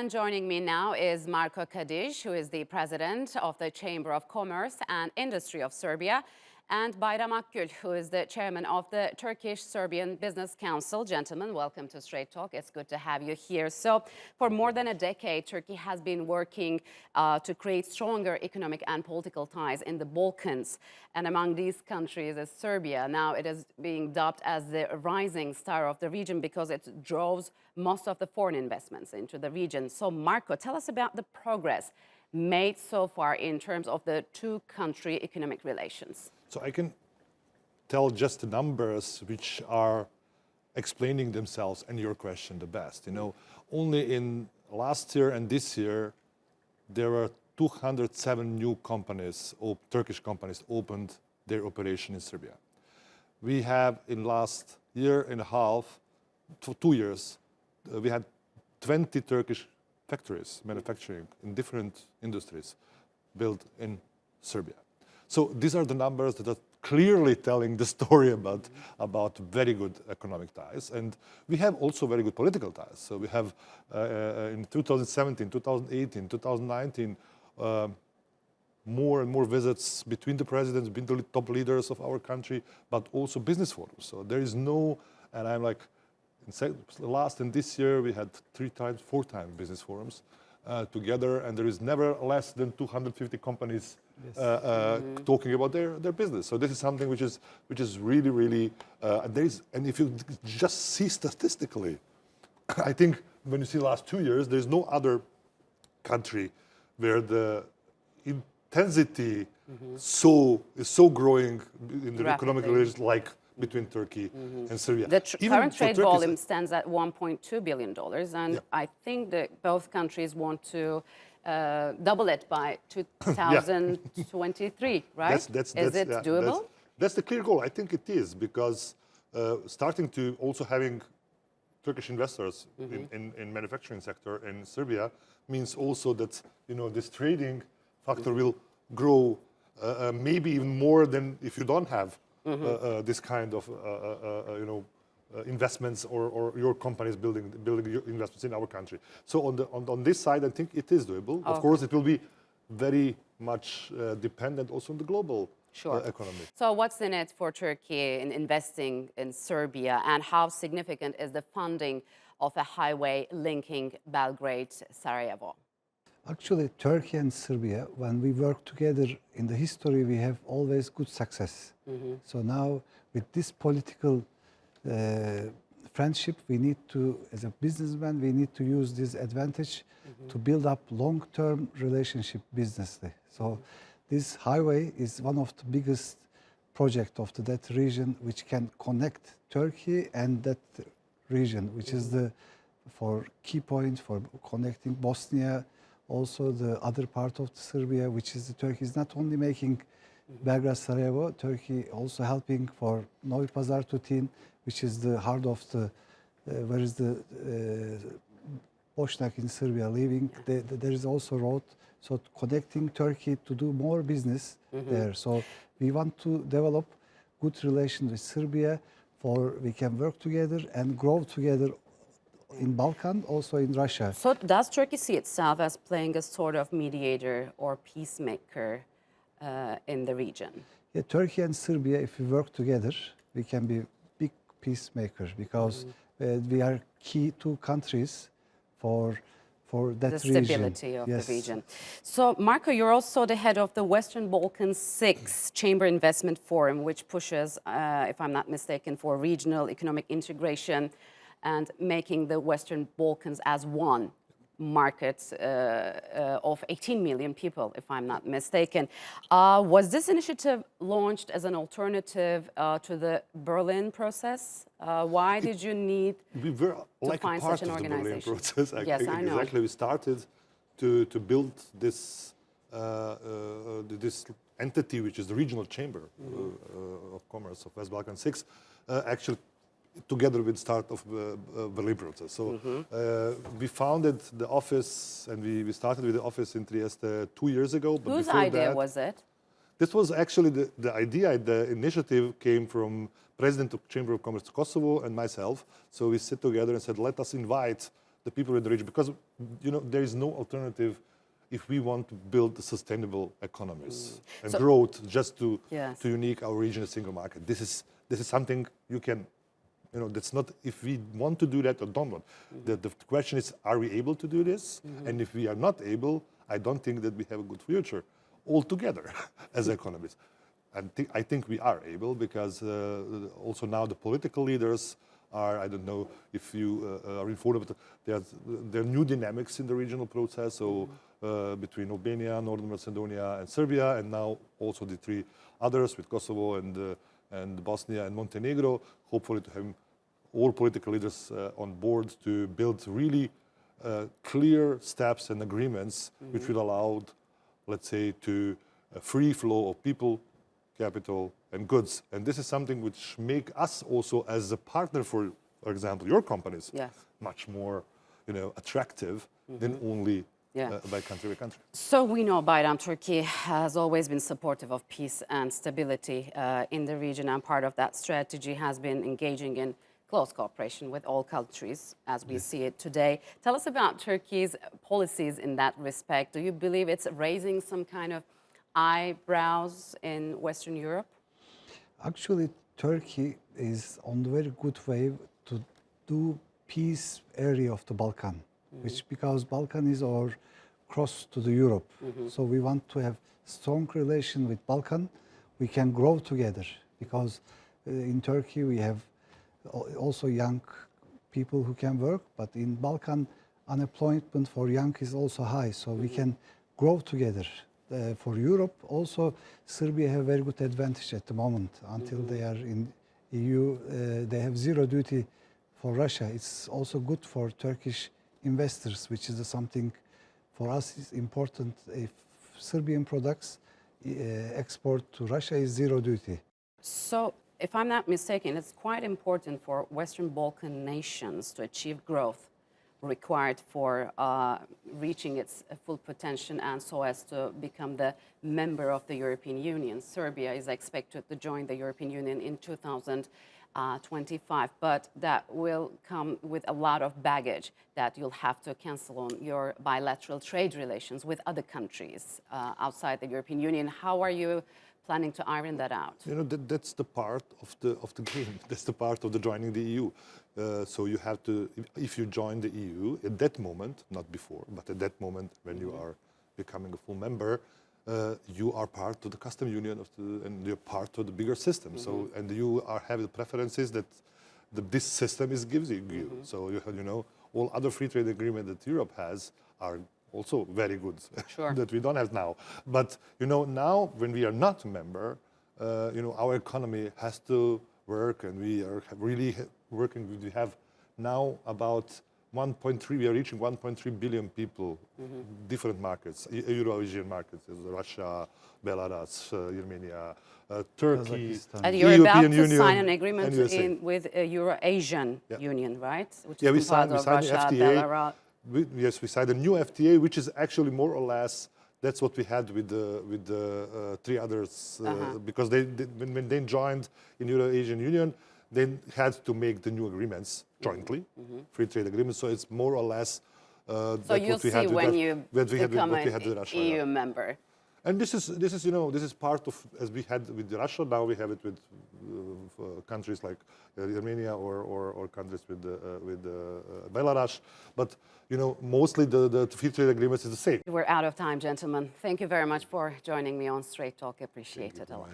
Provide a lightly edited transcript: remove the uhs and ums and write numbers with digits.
And joining me now is Marko Cadez, who is the president of the Chamber of Commerce and Industry of Serbia, and Bayram Akgul, who is the chairman of the Turkish-Serbian Business Council. Gentlemen, welcome to Straight Talk. It's good to have you here. So for more than a decade, Turkey has been working to create stronger economic and political ties in the Balkans. And among these countries is Serbia. Now it is being dubbed as the rising star of the region because it draws most of the foreign investments into the region. So Marko, tell us about the progress made so far in terms of the two-country economic relations. So I can tell just the numbers which are explaining themselves and your question the best. You know, only in last year and this year, there were 207 new companies, Turkish companies, opened their operation in Serbia. We have in last year and a half, 2 years, we had 20 Turkish factories, manufacturing in different industries, built in Serbia. So these are the numbers that are clearly telling the story about very good economic ties. And we have also very good political ties. So we have in 2017, 2018, 2019, more and more visits between the presidents, between the top leaders of our country, but also business forums. So there is no, and I'm like, last and this year we had 4 times business forums together, and there is never less than 250 companies talking about their business. So this is something which is really and if you just see statistically, I think when you see the last 2 years, there's no other country where the intensity is so growing in the economic relations like between Turkey and Serbia. The current trade volume stands at $1.2 billion, and I think that both countries want to double it by 2023, right? Is it doable? That's the clear goal. I think it is, because starting to also having Turkish investors in manufacturing sector in Serbia means also that, you know, this trading factor will grow maybe even more than if you don't have this kind of investments or your companies building your investments in our country. So on this side, I think it is doable. Of course, it will be very much dependent also on the global economy. So what's in it for Turkey in investing in Serbia, and how significant is the funding of a highway linking Belgrade, Sarajevo? Actually, Turkey and Serbia, when we work together in the history, we have always good success. So now with this political friendship, we need to, as a businessman, we need to use this advantage to build up long-term relationship businessly. So this highway is one of the biggest projects of that region, which can connect Turkey and that region, which is the key point for connecting Bosnia. Also, the other part of Serbia, which is Turkey, is not only making Belgrade, Sarajevo, Turkey also helping for Novi Pazar, Tutin, which is the heart of the, where is the Boshnak in Serbia living. There is also road, so connecting Turkey to do more business there. So we want to develop good relations with Serbia, for we can work together and grow together in Balkans, also in Russia. So does Turkey see itself as playing a sort of mediator or peacemaker in the region? Yeah, Turkey and Serbia, if we work together, we can be big peacemakers, because we are key 2 countries for that region. The stability of the region. So Marko, you're also the head of the Western Balkans 6 Chamber Investment Forum, which pushes, if I'm not mistaken, for regional economic integration and making the Western Balkans as one market of 18 million people, if I'm not mistaken. Was this initiative launched as an alternative to the Berlin process? Why did you need to find such an organization? Berlin process. Yes, I know. Exactly, we started to build this this entity, which is the regional chamber of commerce of West Balkan 6, actually together with start of Berlin process. So we founded the office, and we started with the office in Trieste 2 years ago. But whose idea was it? This was actually the idea, the initiative came from President of Chamber of Commerce Kosovo and myself. So we sit together and said, let us invite the people in the region, because there is no alternative if we want to build sustainable economies and growth just to unique our region a single market. This is something you can, that's not if we want to do that or don't want. The question is, are we able to do this? And if we are not able, I don't think that we have a good future altogether as economies. And I think we are able, because also now the political leaders are, I don't know if you are informed, but there are new dynamics in the regional process. So between Albania, Northern Macedonia, and Serbia, and now also the three others with Kosovo and Bosnia and Montenegro. Hopefully, to have all political leaders on board to build really clear steps and agreements which will allow, let's say, to a free flow of people, capital, and goods. And this is something which make us also as a partner for example, your companies, much more, attractive than only by country. So we know, Bayram, Turkey has always been supportive of peace and stability in the region, and part of that strategy has been engaging in close cooperation with all countries as we see it today. Tell us about Turkey's policies in that respect. Do you believe it's raising some kind of eyebrows in Western Europe? Actually, Turkey is on the very good way to do peace area of the Balkan, which because Balkan is our cross to the Europe. So we want to have strong relation with Balkan. We can grow together, because in Turkey we have also young people who can work, but in Balkan unemployment for young is also high, so we can grow together. For Europe, also Serbia have very good advantage at the moment. Until they are in EU, they have zero duty for Russia. It's also good for Turkish investors, which is something for us is important. If Serbian products export to Russia is zero duty. So, if I'm not mistaken, it's quite important for Western Balkan nations to achieve growth required for reaching its full potential and so as to become the member of the European Union. Serbia is expected to join the European Union in 2025, but that will come with a lot of baggage that you'll have to cancel on your bilateral trade relations with other countries outside the European Union. How are you planning to iron that out? That's the part of the game. That's the part of the joining the EU. So you have to, if you join the EU at that moment, not before, but at that moment when you are becoming a full member, you are part of the custom union and you're part of the bigger system. So and you are having preferences that this system gives you. So all other free trade agreements that Europe has are also very good that we don't have now. But now when we are not a member, our economy has to work, and we are really working. We have now about 1.3. We are reaching 1.3 billion people, different markets, Euro-Asian markets, Russia, Belarus, Armenia, Turkey, and you're European about to Union, sign an agreement with a Euro-Asian Union, right? Which is we signed the Russia, FTA. Belarus. We signed a new FTA, which is actually more or less that's what we had with the three others, because when they joined in Euro-Asian Union, they had to make the new agreements jointly, free trade agreements. So it's more or less. So you'll see when you become an EU member. And this is part of, as we had with Russia. Now we have it with countries like Armenia or countries with Belarus. But mostly the free trade agreements is the same. We're out of time, gentlemen. Thank you very much for joining me on Straight Talk. Appreciate it a lot.